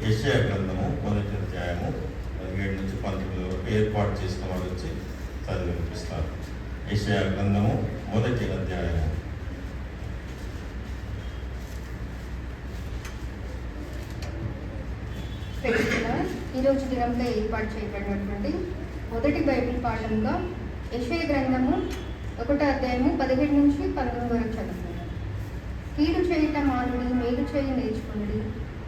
యెషయా గ్రంథము 1వ అధ్యాయము 17-19 వరకు ఏర్పాటు చేసిన వారు వచ్చి చదివి వినిపిస్తారు. యెషయా గ్రంథము 1వ అధ్యాయము. ఈరోజు దినంలో ఏర్పాటు చేయబడినటువంటి మొదటి బైబిల్ పాఠంగా యెషయా గ్రంథము 1వ అధ్యాయము 17-19 వరకు చదువుతున్నాను. కీడు చేయుట మానుడి, మేలు చేయి నేర్చుకునుడి,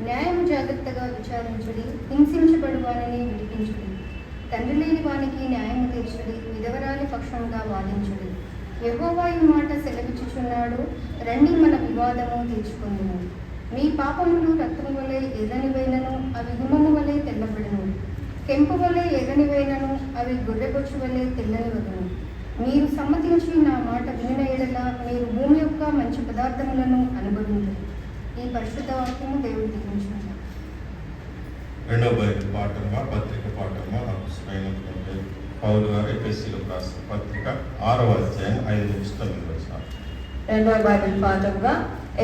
న్యాయము జాగ్రత్తగా విచారించుడి, హింసించబడు వారిని విడిపించుడి, తండ్రి లేని వానికి న్యాయము తీర్చుడి, విధవరాలి పక్షంగా వాదించుడి. యెహోవా ఈ మాట సెలవిచ్చుచున్నాడు, రండి మన వివాదము తీర్చుకుందుము. మీ పాపములు రక్తము వలె ఎర్రనివైనను అవి హిమము వలె తెల్లబడును, కెంపు వలె ఎర్రనివైనను అవి గొర్రెబొచ్చు వలె తెల్లని వగును. మీరు సమ్మతించి నా మాట వినిన యెడల మీరు భూమి యొక్క మంచి పదార్థములను అనుభవించరు. ఈ పరిశుద్ధ వాక్యము దేవుడు దీవించును. రెండవ బైబిల్ పాఠంగా పత్రిక పాఠంగా అపోస్తలుడైనటువంటి పౌలు గారు ఎఫెసీయులకు రాసిన పత్రిక 6వ అధ్యాయం 5-9 వచనాలు. రెండవ బైబిల్ పాఠంగా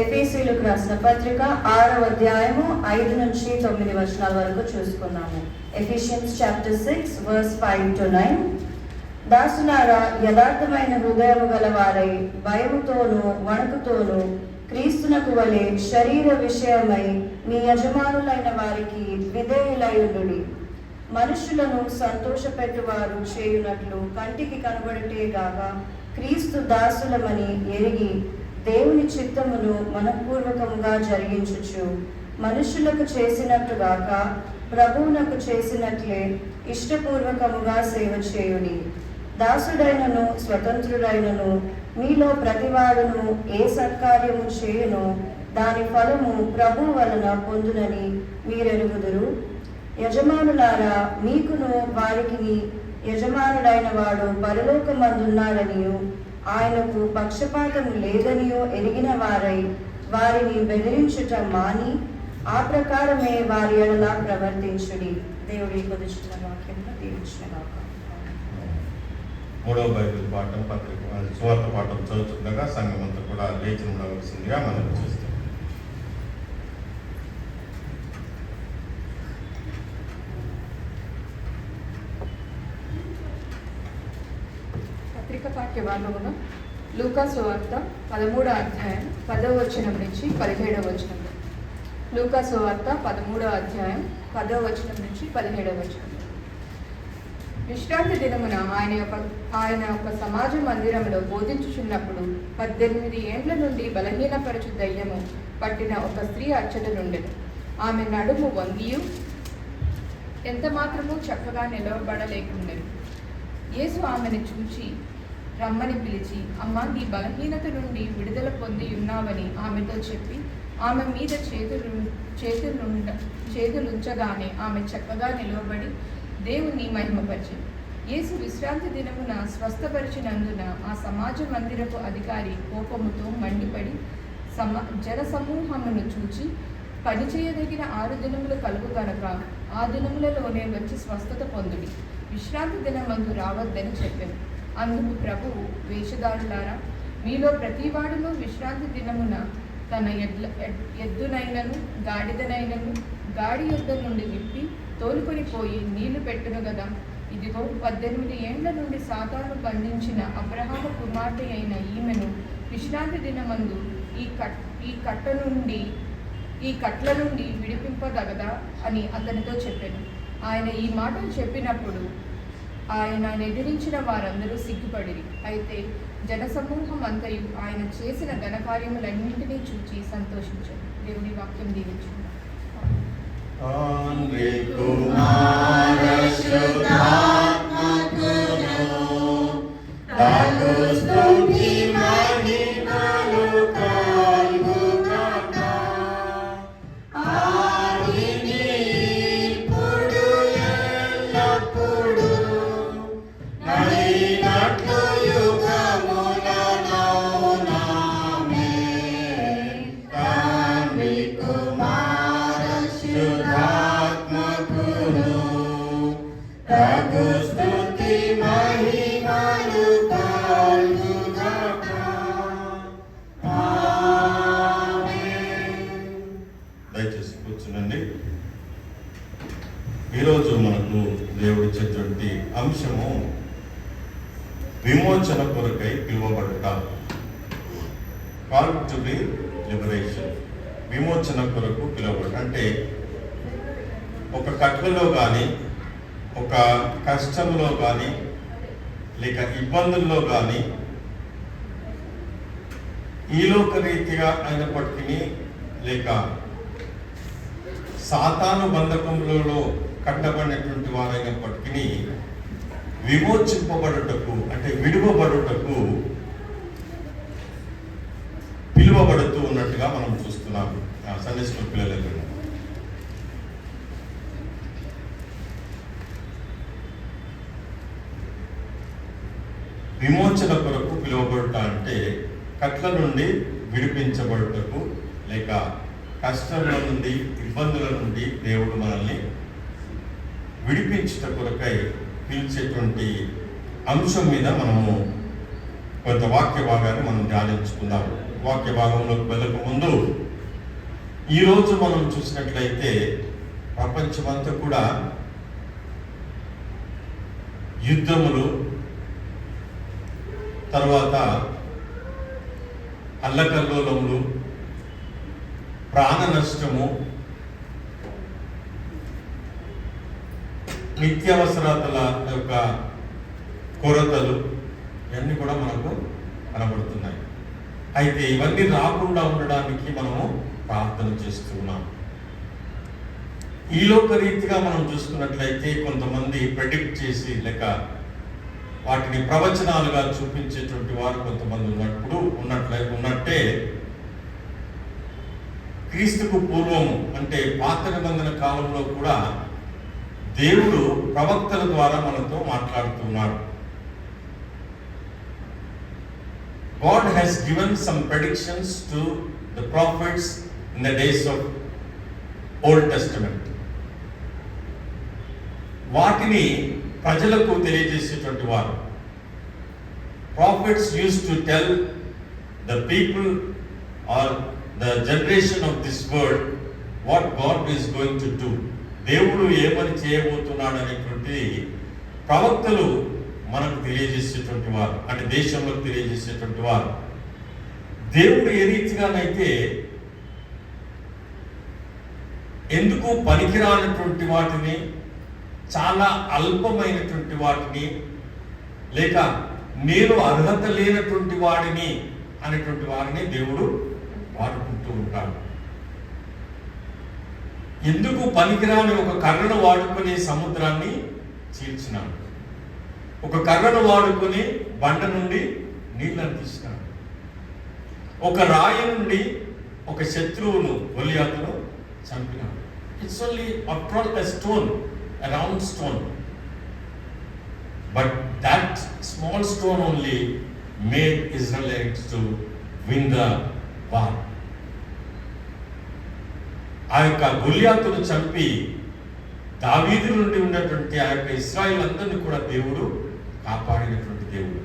ఎఫెసీయులకు రాసిన పత్రిక 6వ అధ్యాయము 5-9 వచనాల వరకు చూసుకున్నాము. Ephesians chapter 6 verse 5-9. దాసులారా, యథార్థమైన హృదయము గలవారై భయముతోనూ వణుకుతోనూ క్రీస్తునకు వలె శరీర విషయమై మీ యజమానులైన వారికి విధేయులయుండుడి. మనుషులను సంతోషపెట్టువారు చేయునట్లు కంటికి కనబడుటే గాక క్రీస్తు దాసులమని ఎరిగి దేవుని చిత్తమును మనపూర్వకముగా జరిగించుచు మనుషులకు చేసినట్టుగాక ప్రభువునకు చేసినట్లే ఇష్టపూర్వకముగా సేవ చేయుడి. దాసుడైనను స్వతంత్రుడైనను మీలో ప్రతివాడును ఏ సత్కార్యము చేయునో దాని ఫలము ప్రభు వలన పొందునని మీరెరుగుదురు. యజమానులారా, మీకును వారికి యజమానుడైన వాడు పరలోకమందున్నాడనియు ఆయనకు పక్షపాతము లేదనియో ఎరిగిన వారై వారిని బెదిరించుట మాని ఆ ప్రకారమే వారి ఎడల ప్రవర్తించుడి. దేవుడి కొద్దిచిన వాక్యంలో దీవించుగాక. మూడవ బైబిల్ పాఠం పత్రిక సువార్త పాఠం చదువుతుండగా సంఘమంతా కూడా లేచి ఉండవలసిందిగా మనం చూస్తాం. పత్రిక పాఠ్య భాగముగా లూకా సువార్త 13వ అధ్యాయం 10వ వచనం నుంచి 17వ వచనం. లూకా సువార్త 13వ అధ్యాయం 10వ వచనం నుంచి 17వ వచనం. విశ్రాంతి దినమున ఆయన యొక్క సమాజ మందిరంలో బోధించుచున్నప్పుడు 18 ఏండ్ల నుండి బలహీనపరచు దయ్యము పట్టిన ఒక స్త్రీ అచ్చట నుండెను. ఆమె నడుము వంగియు ఎంత మాత్రము చక్కగా నిలవబడలేకుండెను. యేసు ఆమెను చూచి రమ్మని పిలిచి, అమ్మ, నీ బలహీనత నుండి విడుదల పొంది ఉన్నావని ఆమెతో చెప్పి ఆమె మీద చేతులుంచగానే ఆమె చక్కగా నిలవబడి దేవుని మహిమపరిచింది. యేసు విశ్రాంతి దినమున స్వస్థపరిచినందున ఆ సమాజ మందిరపు అధికారి కోపముతో మండిపడి జన సమూహమును చూచి, పనిచేయదగిన 6 దినములు కలుగు గనక ఆ దినములలోనే వచ్చి స్వస్థత పొందుడి, విశ్రాంతి దినమందు రావద్దని చెప్పాను. అందుకు ప్రభువు, వేషధారులారా, మీలో ప్రతివాడును విశ్రాంతి దినమున తన ఎద్దునైనను గాడిదనైనను గాడి యొద్ద నుండి విప్పి తోలుకొని పోయి నీళ్లు పెట్టును గదా. ఇదిగో 18 ఏండ్ల నుండి సాతాను బంధించిన అబ్రహాము కుమార్తె అయిన ఈమెను విశ్రాంతి దినమందు ఈ కట్ల నుండి విడిపింపదగదా అని అతనితో చెప్పాను. ఆయన ఈ మాటలు చెప్పినప్పుడు ఆయన ఎదిరించిన వారందరూ సిగ్గుపడిరి. అయితే జనసమూహం అంతయు ఆయన చేసిన ఘనకార్యములన్నింటినీ చూచి సంతోషించారు. దేవుని వాక్యం దీవించును. దయచేసి కూర్చునండి. ఈరోజు మనకు దేవుడు ఇచ్చేటువంటి అంశము విమోచన కొరకై పిలువబడుట, కాల్ టు బి లిబరేషన్. విమోచన కొరకు పిలువబడుట అంటే ఒక కట్లలో కానీ, ఒక కష్టంలో కానీ, లేక ఇబ్బందుల్లో కానీ, ఈలోక రీతిగా అయినప్పటికీ, లేక సాతాను బంధకములలో కట్టబడినటువంటి వారైనప్పటికీ విమోచింపబడుటకు అంటే విడువబడుటకు పిలువబడుతూ ఉన్నట్టుగా మనం చూస్తున్నాం సండే స్కూల్ పిల్లలు. విమోచన కొరకు పిలువబడుట అంటే కట్ల నుండి విడిపించబడుటకు, లేక కష్టంలో నుండి, ఇబ్బందుల నుండి దేవుడు మనల్ని విడిపించుట కొరకై పిలిచేటువంటి అంశం మీద మనము కొంత వాక్య భాగాన్ని మనం ధ్యానించుకుందాం. వాక్య భాగంలోకి వెళ్ళక ముందు ఈరోజు మనం చూసినట్లయితే ప్రపంచమంతా కూడా యుద్ధములు, తర్వాత అల్లకల్లోలములు, ప్రాణ నష్టము, నిత్యావసరాల యొక్క కొరతలు ఇవన్నీ కూడా మనకు కనబడుతున్నాయి. అయితే ఇవన్నీ రాకుండా ఉండడానికి మనము ప్రార్థన చేస్తున్నాం. ఈలోక రీతిగా మనం చూసుకున్నట్లయితే కొంతమంది ప్రెడిక్ట్ చేసి లేక వాటిని ప్రవచనాలుగా చూపించేటువంటి వారు కొంతమంది ఉన్నట్టే క్రీస్తుకు పూర్వము అంటే పాత నిబంధన కాలంలో కూడా దేవుడు ప్రవక్తల ద్వారా మనతో మాట్లాడుతున్నాడు. God has given some predictions to the prophets in the days of Old Testament. వాటిని ప్రజలకు తెలియజేసేటువంటి వారు. Prophets used to tell the people or the generation of this world what God is going to do. దేవుడు ఏమని చేయబోతున్నాడు అనేటువంటి ప్రవక్తలు మనకు తెలియజేసేటువంటి వారు, అంటే దేశంలో తెలియజేసేటువంటి వారు. దేవుడు ఏ రీతిగానైతే ఎందుకు పనికిరానటువంటి వాటిని, చాలా అల్పమైనటువంటి వాటిని, లేక నేను అర్హత లేనటువంటి వాడిని అనేటువంటి వారిని దేవుడు వాడుకుంటూ ఉంటాడు. ఎందుకు పనికిరాని ఒక కర్రను వాడుకుని సముద్రాన్ని చీల్చినాడు, ఒక కర్రను వాడుకొని బండ నుండి నీళ్ళను తీసినాడు, ఒక రాయి నుండి ఒక శత్రువును గొలియాతును చంపినాడు. It's only after all a stone, a round stone, but that small stone only made Israelites to win the war. ఆ యొక్క గొలియాతును చంపి దావీదు నుండి ఉన్నటువంటి ఆ యొక్క ఇశ్రాయేలు అందరినీ కూడా దేవుడు కాపాడినటువంటి దేవుడు.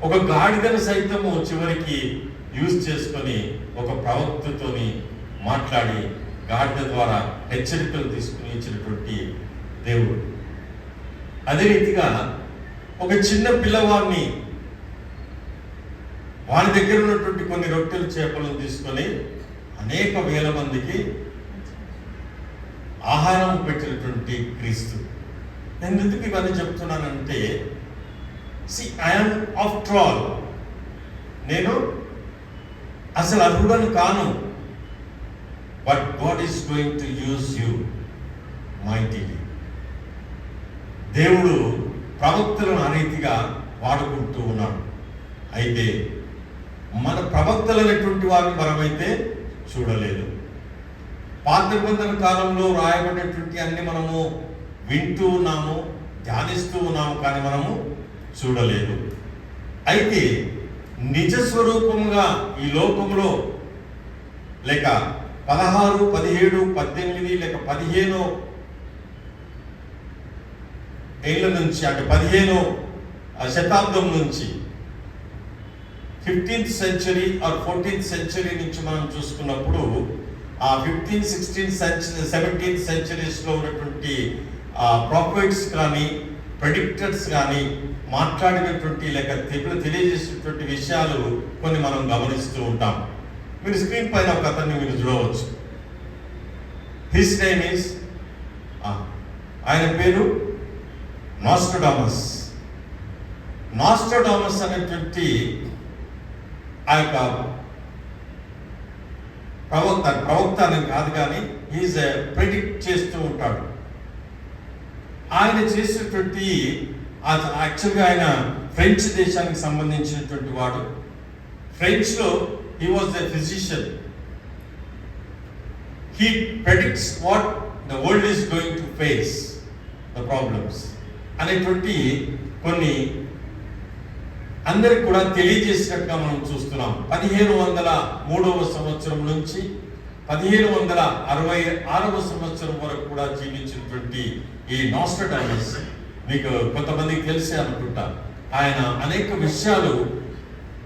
ఒక గాడిదను సైతము చివరికి యూజ్ చేసుకొని ఒక ప్రవక్తతోని మాట్లాడి గాడిద ద్వారా హెచ్చరికలు తీసుకుని ఇచ్చినటువంటి దేవుడు. అదే రీతిగా ఒక చిన్న పిల్లవాడిని వాని దగ్గర ఉన్నటువంటి కొన్ని రొట్టెలు చేపలను తీసుకొని అనేక వేల మందికి ఆహారం పెట్టినటువంటి క్రీస్తు. నేను ఎందుకు ఇవన్నీ చెప్తున్నానంటే, ఐఎమ్ ఆఫ్టర్ ఆల్, నేను అసలు అర్హుడను కాను, but God is going to use you mightily. దేవుడు ప్రవక్తలను ఆ రీతిగా వాడుకుంటూ ఉన్నాడు. అయితే మన ప్రవక్తలు అనేటువంటి వారిని మనమైతే చూడలేదు. పాత నిబంధన కాలంలో రాయబడినటువంటి అన్ని మనము వింటూ ఉన్నాము, ధ్యానిస్తూ ఉన్నాము, కానీ మనము చూడలేదు. అయితే నిజ స్వరూపంగా ఈ లోకంలో లేక 16, 17, 18 లేక 15 ఏళ్ళ నుంచి, అంటే 15వ శతాబ్దం నుంచి 15th century or 14th century నుంచి మనం చూసుకున్నప్పుడు ఆ 15th, 16th సెంచరీ 17th సెంచరీస్లో ఉన్నటువంటి ప్రాఫిట్స్ కానీ ప్రెడిక్టర్స్ కానీ మాట్లాడినటువంటి లేక తెలియజేసినటువంటి విషయాలు కొన్ని మనం గమనిస్తూ ఉంటాం. మీరు స్క్రీన్ పైన ఒక అతన్ని మీరు చూడవచ్చు. హిస్ నేమ్ ఈస్, ఆయన పేరు నాస్ట్రడామస్. నాస్ట్రడామస్ అనేటువంటి ఆ యొక్క ప్రవక్త అని కాదు కానీ ఈజ్ ప్రెడిక్ట్ చేస్తూ ఉంటాడు. ఆయన చేసినటువంటి యాక్చువల్గా ఆయన ఫ్రెంచ్ దేశానికి సంబంధించినటువంటి వాడు. ఫ్రెంచ్లో he was a physician. He ప్రెడిక్ట్స్ what the world is going to face the problems అనేటువంటి కొన్ని అందరికి కూడా తెలియజేసినట్టుగా మనం చూస్తున్నాం. 1503వ సంవత్సరం నుంచి 1566వ సంవత్సరం వరకు కూడా జీవించినటువంటి ఈ నాస్ట్రడామస్ మీకు కొంతమందికి తెలిసే అనుకుంటా. ఆయన అనేక విషయాలు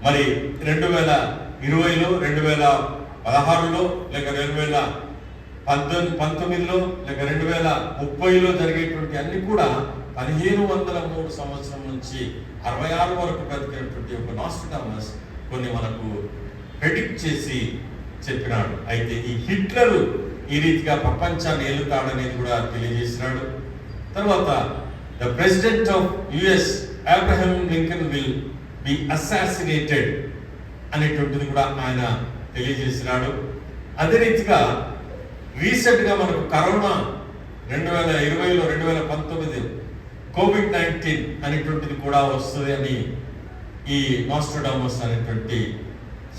మరి 2020లో, 2016లో, లేక 2019లో, లేక 2030లో జరిగేటువంటి అన్ని కూడా 1503 సంవత్సరం నుంచి 66 వరకు బ్రతికినటువంటి ఒక నాస్ట్రడామస్ కొన్ని మనకు ప్రెడిక్ట్ చేసి చెప్పినాడు. అయితే ఈ హిట్లర్ ఈ రీతిగా ప్రపంచాన్ని ఏలుతాడనేది కూడా తెలియజేసినాడు. తర్వాత the president of US Abraham Lincoln will be assassinated అనేటువంటిది కూడా ఆయన తెలియజేసినాడు. అదే రీతిగా రీసెంట్గా మనకు కరోనా 2020లో 2019 COVID-19 అనేటువంటిది కూడా వస్తుంది అని ఈ నాస్ట్రడామస్ అనేటువంటి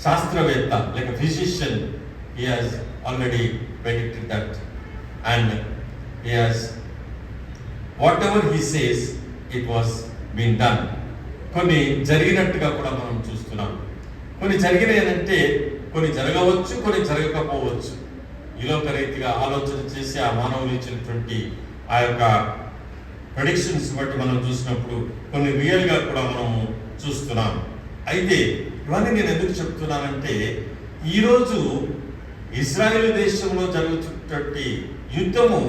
శాస్త్రవేత్త లేక physician he has already predicted that, and he has whatever he says it was been done. కొన్ని జరిగినట్టుగా కూడా మనం చూస్తున్నాం. కొన్ని జరిగినాయనంటే కొన్ని జరగవచ్చు, కొన్ని జరగకపోవచ్చు. ఈలోక రీతిగా ఆలోచన చేసి ఆ మానవులు ఇచ్చినటువంటి ఆ యొక్క ప్రెడిక్షన్స్ బట్టి మనం చూసినప్పుడు కొన్ని రియల్గా కూడా మనము చూస్తున్నాం. అయితే ఇవన్నీ నేను ఎందుకు చెప్తున్నానంటే ఈరోజు ఇజ్రాయెల్ దేశంలో జరుగుతున్నటువంటి యుద్ధము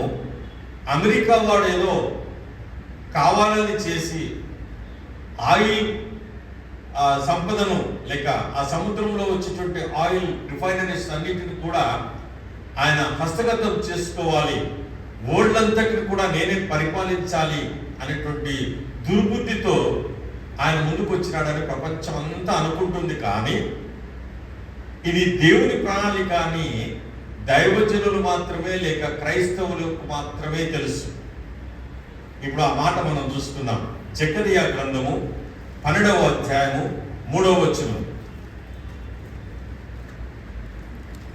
అమెరికా వాడు ఏదో కావాలని చేసి ఆయిల్ సంపదను లేక ఆ సముద్రంలో వచ్చేటువంటి ఆయిల్ రిఫైనరీస్ అన్నిటిని కూడా ఆయన హస్తగతం చేసుకోవాలి, వరల్డ్ అంతటిని కూడా నేనే పరిపాలించాలి అనేటువంటి దుర్బుద్ధితో ఆయన ముందుకు వచ్చినాడని ప్రపంచం అంతా అనుకుంటుంది. కానీ ఇది దేవుని ప్రణాళిక అని దైవజనులు మాత్రమే లేక క్రైస్తవులకు మాత్రమే తెలుసు. ఇప్పుడు ఆ మాట మనం చూసుకుందాం. జకరియా గ్రంథము 12వ అధ్యాయము 3వ వచనం.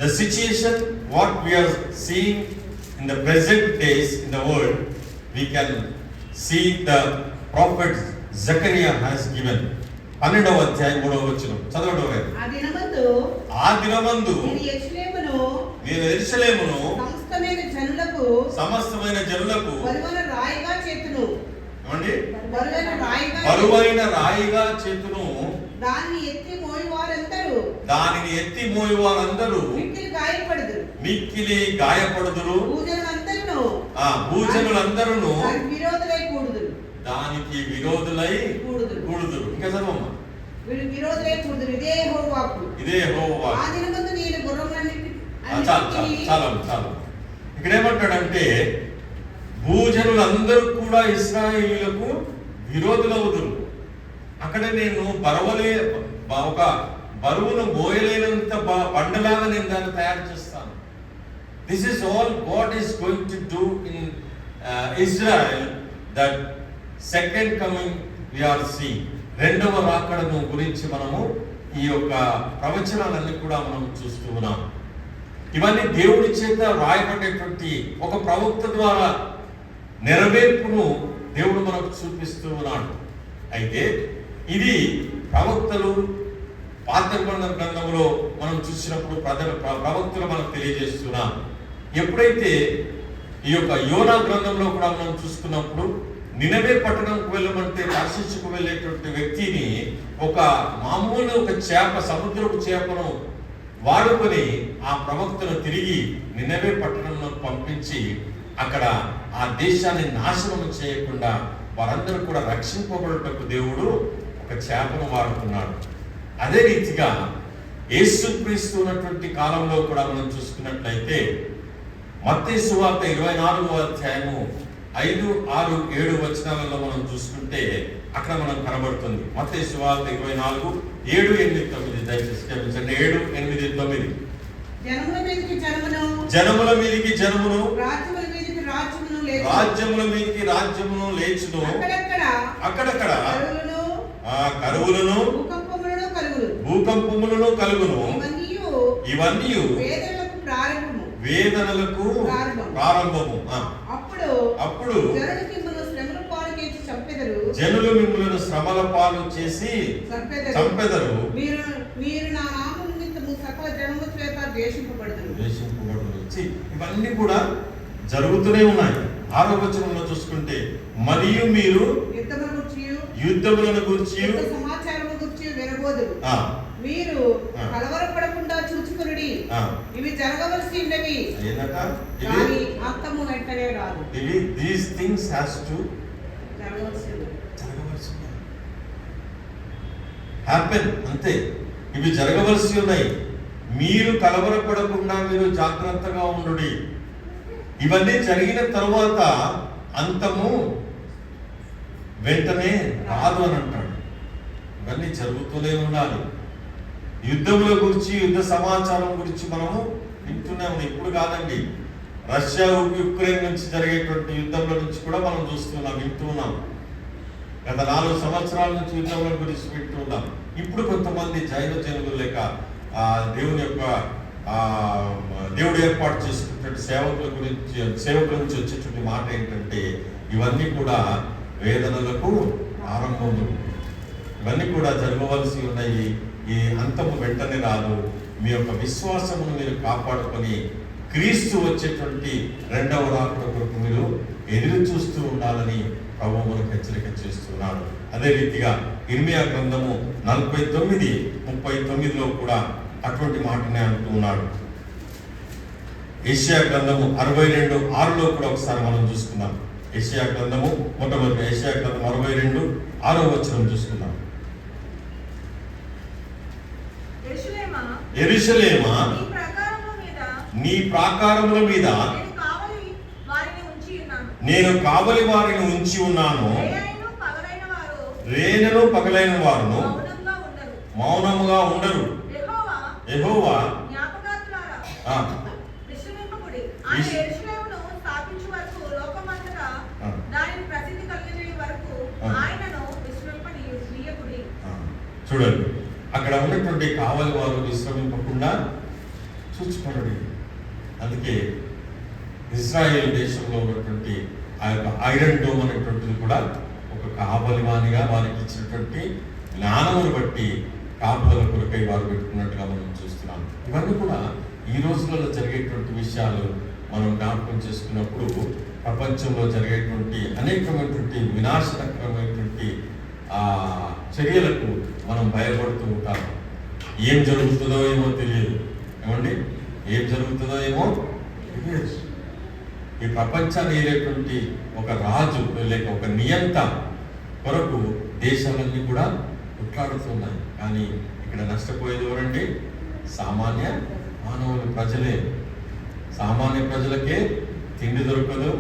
The situation what we are seeing in the present days in the world, we can see the prophet Zechariah has given. 12వ అధ్యాయం 3వ వచనం చదవడం. ఆ దినమందు నేను యెరూషలేమును సమస్తమైన జనులకు బరువైన రాయిగా చేతును, దానిని ఎత్తి మోయువారందరూ మిక్కిలి గాయపడుదురు, భూజనులందరూ దానికి విరోధులై కూడుదురు. ఇంకా చదవమ్మా. ఇదే యెహోవా. చాలా ఇక్కడ ఏమంటాడంటే భూజనులందరూ కూడా ఇశ్రాయేలీయులకు విరోధులవుదురు. అక్కడ నేను ఒక బరువును మోయలేనంత బండలాగా నేను దాన్ని తయారు చేస్తాను. This is all God is going to do in Israel. That second coming we are seeing. రెండవ రాకడను గురించి మనము ఈ యొక్క ప్రవచనాలన్నీ కూడా మనం చూస్తూ ఉన్నాం. ఇవన్నీ దేవుడి చేత రాయబడేటువంటి ఒక ప్రవక్త ద్వారా నెరవేర్పును దేవుడు మనకు చూపిస్తూ ఉన్నాడు. అయితే ఇది ప్రవక్తలు పాత గ్రంథంలో మనం చూసినప్పుడు ప్రవక్తలు మనకు తెలియజేస్తున్నాం. ఎప్పుడైతే ఈ యొక్క యోనా గ్రంథంలో కూడా మనం చూసుకున్నప్పుడు నినవే పట్టణంకు వెళ్ళమంటే దర్శించుకు వెళ్ళేటువంటి వ్యక్తిని ఒక మామూలు ఒక చేప, సముద్రపు చేపను వాడుకొని ఆ ప్రవక్తను తిరిగి నినవే పట్టణంలో పంపించి అక్కడ ఆ దేశాన్ని నాశనం చేయకుండా వారందరూ కూడా రక్షింపబడుటకు దేవుడు ఒక చేపను వాడుతున్నాడు. అదే రీతిగా యేసుక్రీస్తు ఉన్నటువంటి కాలంలో కూడా మనం చూసుకున్నట్లయితే మత్తయి సువార్త 24వ అధ్యాయము 5, 6, 7 వచనాలలో మనం చూసుకుంటే అక్కడ మనం కనబడుతుంది. మత్తయి సువార్త 24, 7, 8, 9 దయచేసి క్షమించండి. 7, 8, 9 జనముల మీదికి జనమును, జనముల మీదికి జనమును, రాజ్యముల మీదికి రాజ్యమును లేచును. రాజ్యముల మీదికి రాజ్యమును లేచును. అక్కడక్కడ కరువులను, భూకంపములను కలుగును. ఇవన్నీ వేదనలకు ప్రారంభము. అప్పుడు జనులు మిమ్మల్ని శ్రమల పాలు చేసి చంపెదరు. మీరు నా నామము నిమిత్తము సకల జనముల చేత దేశింపబడును. ఇవన్నీ కూడా జరుగుతూనే ఉన్నాయి. 6వ వచనంలో చూసుకుంటే మరియు మీరు యుద్ధములను గురించి సమాచారము గురించి వినబోదురు. మీరు కలవరపడకుండా చూచుకొనుడి. ఇవి జరగవలసి ఉన్నవి కానీ అంతము వెంటనే రాదు. These things has to happen. అంతే, ఇవి జరగవలసి ఉన్నాయి. మీరు కలవరపడకుండా మీరు జాగ్రత్తగా ఉండుడి. ఇవన్నీ జరిగిన తరువాత అంతము వెంటనే రాదు అని అంటాడు. ఇవన్నీ జరుగుతూనే ఉండాలి. యుద్ధముల గురించి, యుద్ధ సమాచారం గురించి మనము వింటున్నాము. ఇప్పుడు కాదండి, రష్యా యుక్రెయిన్ నుంచి జరిగేటువంటి యుద్ధంలో నుంచి కూడా మనం చూస్తున్నాం, వింటున్నాం. గత 4 సంవత్సరాల నుంచి యుద్ధముల గురించి వింటున్నాం. ఇప్పుడు కొంతమంది జనులు లేక దేవుడు ఏర్పాటు చేసుకున్నటువంటి సేవకుల నుంచి వచ్చేటువంటి మాట ఏంటంటే ఇవన్నీ కూడా వేదనలకు ఆరంభము. ఇవన్నీ కూడా జరగవలసి ఉన్నాయి. ఈ అంతము వెంటనే రాదు. మీ యొక్క విశ్వాసమును మీరు కాపాడుకొని క్రీస్తు వచ్చేటువంటి 2వ రాకడ కొరకు మీరు ఎదురు చూస్తూ ఉండాలని ప్రభువు మనకు హెచ్చరిక చేస్తున్నాడు. అదే రీతిగా ఇర్మియా గ్రంథము 49, 39లో కూడా అటువంటి మాటనే అంటూ ఉన్నాడు. యెషయా గ్రంథము 62, 6లో కూడా ఒకసారి మనం చూసుకుందాం. యెషయా గ్రంథము మొట్టమొదటి యెషయా గ్రంథం 62, 6వ వచనం చూసుకుందాం. యెరూషలేమా, నీ ప్రాకారముల మీద నేను కావలి వారిని ఉంచి ఉన్నాను. రేనను పగలైన వారును మౌనముగా ఉండరు. యెహోవా చూడండి, అక్కడ ఉన్నటువంటి కావలి వారు విశ్రమింపకుండా చూచుకోండి. అందుకే ఇజ్రాయేల్ దేశంలో ఉన్నటువంటి ఆ యొక్క ఐరన్ డోమ్ అనేటువంటిది కూడా ఒక కావలివానిగా వారికి ఇచ్చినటువంటి జ్ఞానమును బట్టి కాపుల కొరకై వారు పెట్టుకున్నట్టుగా మనం చూస్తున్నాం. ఇవన్నీ కూడా ఈ రోజులలో జరిగేటువంటి విషయాలు మనం జ్ఞాపకం చేసుకున్నప్పుడు ప్రపంచంలో జరిగేటువంటి అనేకమైనటువంటి వినాశనకరమైనటువంటి చర్యలకు మనం భయపడుతూ ఉంటాం. ఏం జరుగుతుందో ఏమో తెలియదు. ఏమండి, ఏం జరుగుతుందో ఏమో తెలియదు. ఈ ప్రపంచాన్ని ఏలేటువంటి ఒక రాజు లేక ఒక నియంత కొరకు దేశాలన్నీ కూడా కొట్లాడుతున్నాయి. కానీ ఇక్కడ నష్టపోయేది ఎవరండి? సామాన్య మానవులు, ప్రజలే. సామాన్య ప్రజలకే తిండి దొరకదు,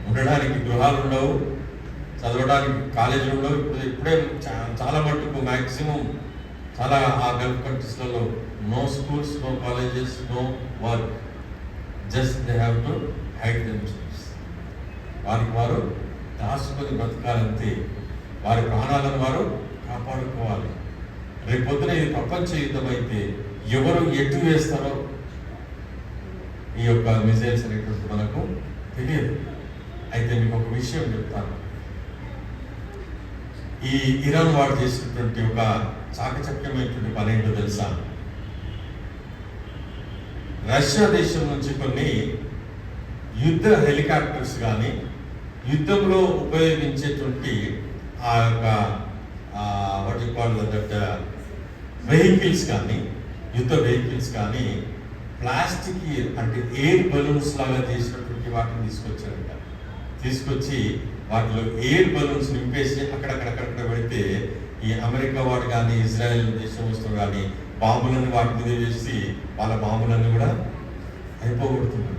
ఉండడానికి గృహాలు ఉండవు, చదవడానికి కాలేజీలు ఉండవు. ఇప్పుడే చాలా మట్టుకు మ్యాక్సిమం చాలా ఆ గల్ఫ్ కంట్రీస్లలో no schools, no colleges, no work, just they have to hide themselves. వారికి వారు దాచుకొని బ్రతకాలంతే. వారి ప్రాణాలను వారు కాపాడుకోవాలి. రేపొద్దున ఇది ప్రపంచ యుద్ధం అయితే ఎవరు ఎటు వేస్తారో ఈ యొక్క మిజైల్స్ అనేటువంటి మనకు తెలియదు. అయితే మీకు ఒక విషయం చెప్తాను. ఈ ఇరాన్ వాడు చేసినటువంటి ఒక చాకచక్యమైనటువంటి పని ఏంటో తెలుసా? రష్యా దేశం నుంచి కొన్ని యుద్ధ హెలికాప్టర్స్ కానీ యుద్ధంలో ఉపయోగించేటువంటి ఆ యొక్క వాటి వెహికల్స్ కానీ యుద్ధ వెహికల్స్ కానీ ప్లాస్టిక్ అంటే ఎయిర్ బలూన్స్ లాగా చేసినటువంటి వాటిని తీసుకొచ్చారంట. తీసుకొచ్చి వాటిలో ఎయిర్ బలూన్స్ నింపేసి అక్కడక్కడ పెడితే ఈ అమెరికా వాడు కానీ ఇజ్రాయెల్ దేశం కానీ బాంబులన్నీ వాటి మీద వేసి వాళ్ళ బాంబులన్నీ కూడా అయిపోగొడుతున్నారు.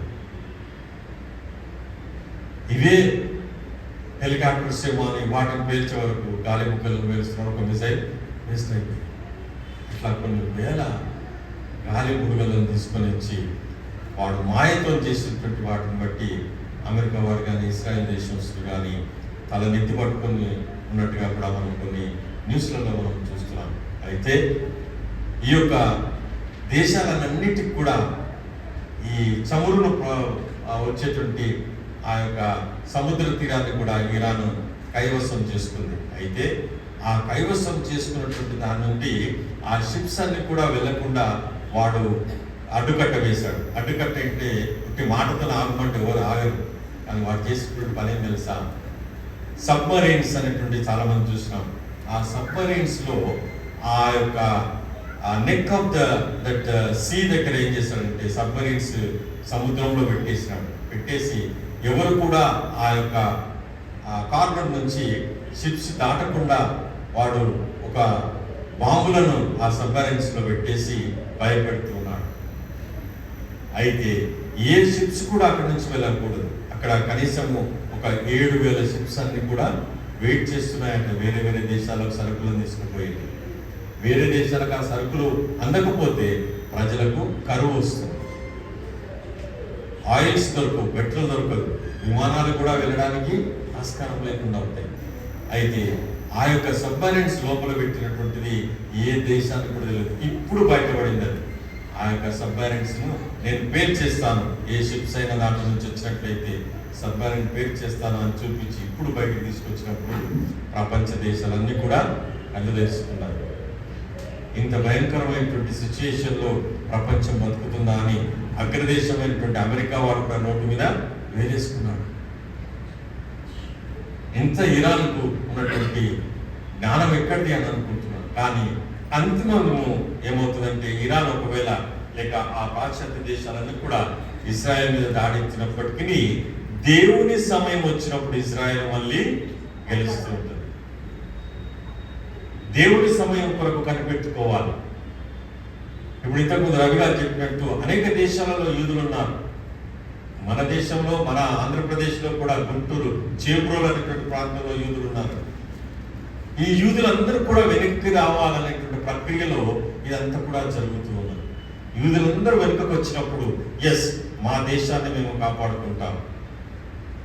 ఇవే హెలికాప్టర్స్ ఏమో అని వాటిని పేల్చే వరకు గాలి ముక్కలను పేలుస్తున్నారు, ఒక మిసైల్ వేస్ట్ అయిపోయింది. ఇట్లా కొన్ని వేల గాలి బుడగలను తీసుకొని వచ్చి వాడు మాయతో చేసినటువంటి వాటిని బట్టి అమెరికా వాడు కానీ ఇస్రాయల్ దేశస్తులు కానీ తల నెత్తి పట్టుకొని ఉన్నట్టుగా కూడా మనం కొన్ని న్యూస్లలో మనం చూస్తున్నాం. అయితే ఈ యొక్క దేశాలన్నిటికి కూడా ఈ చమురును వచ్చేటువంటి ఆ యొక్క సముద్ర తీరాన్ని కూడా ఇరాన్ కైవసం చేసుకుంది. అయితే ఆ కైవసం చేసుకున్నటువంటి దాని నుండి ఆ షిప్స్ అన్ని కూడా వెళ్లకుండా వాడు అడ్డుకట్ట వేశాడు. అడ్డుకట్ట అంటే ఇట్టి మాటతో ఆగమంటే ఎవరు ఆగరు, కానీ వాడు చేసినటువంటి పని ఏం తెలుసా? సబ్మరైన్స్ అనేటువంటి చాలా మంది చూసినాం. ఆ సబ్మరైన్స్లో ఆ యొక్క నెక్ ఆఫ్ దట్ సీ దగ్గర ఏం చేశాడంటే సబ్మరీన్స్ సముద్రంలో పెట్టేసి ఎవరు కూడా ఆ యొక్క కార్నర్ నుంచి షిప్స్ దాటకుండా వాడు ఒక బాంబులను ఆ సబ్మరీన్స్లో పెట్టేసి భయపెడుతూ ఉన్నాడు. అయితే ఏ షిప్స్ కూడా అక్కడి నుంచి వెళ్ళకూడదు. అక్కడ కనీసము ఒక 7,000 షిప్స్ అన్ని కూడా వెయిట్ చేస్తున్నాయంటే వేరే వేరే దేశాలకు సరుకులను తీసుకుపోయింది. వేరే దేశాలకు ఆ సరుకులు అందకపోతే ప్రజలకు కరువు వస్తుంది, ఆయిల్స్ దొరకవు, పెట్రోల్ దొరకదు, విమానాలు కూడా వెళ్ళడానికి ఆస్కారం లేకుండా ఉంటాయి. అయితే ఆ యొక్క సబ్మరైన్స్ లోపల పెట్టినటువంటిది ఏ దేశానికి కూడా తెలియదు. ఇప్పుడు బయటపడింది అది. ఆ యొక్క సబ్మరైన్స్ను నేను పేరు చేస్తాను, ఏ షిప్స్ అయినా దాంట్లో నుంచి వచ్చినట్లయితే సబ్మరైన్ పేరు చేస్తాను అని చూపించి ఇప్పుడు బయటకు తీసుకొచ్చినప్పుడు ప్రపంచ దేశాలన్నీ కూడా కళ్ళు తెరుచుకున్నారు. ఇంత భయంకరమైనటువంటి సిచ్యుయేషన్లో ప్రపంచం బతుకుతుందా అని అగ్రదేశమైనటువంటి అమెరికా వాడు కూడా నోటు మీద వేలేసుకున్నాడు. ఎంత ఇరాన్కు ఉన్నటువంటి జ్ఞానం ఎక్కడిది అని అనుకుంటున్నాను. కానీ అంతిమము ఏమవుతుందంటే ఇరాన్ ఒకవేళ లేక ఆ పాశ్చాత్య దేశాలన్నీ కూడా ఇజ్రాయెల్ మీద దాడించినప్పటికీ దేవుని సమయం వచ్చినప్పుడు ఇజ్రాయెల్ మళ్ళీ గెలుస్తూ ఉంటుంది. దేవుని సమయం కొరకు కనిపెట్టుకోవాలి. ఇప్పుడు ఇంతకుముందు రవి గారు చెప్పినట్టు అనేక దేశాలలో యూదులు ఉన్నారు. మన దేశంలో మన ఆంధ్రప్రదేశ్లో కూడా గుంటూరు చేబ్రోలు అనేటువంటి ప్రాంతంలో యూదులు ఉన్నారు. ఈ యూదులందరూ కూడా వెనక్కి రావాలనేటువంటి ప్రక్రియలో ఇదంతా కూడా జరుగుతూ ఉన్నది. యూదులందరూ వెనుకకు వచ్చినప్పుడు ఎస్ మా దేశాన్ని మేము కాపాడుకుంటాం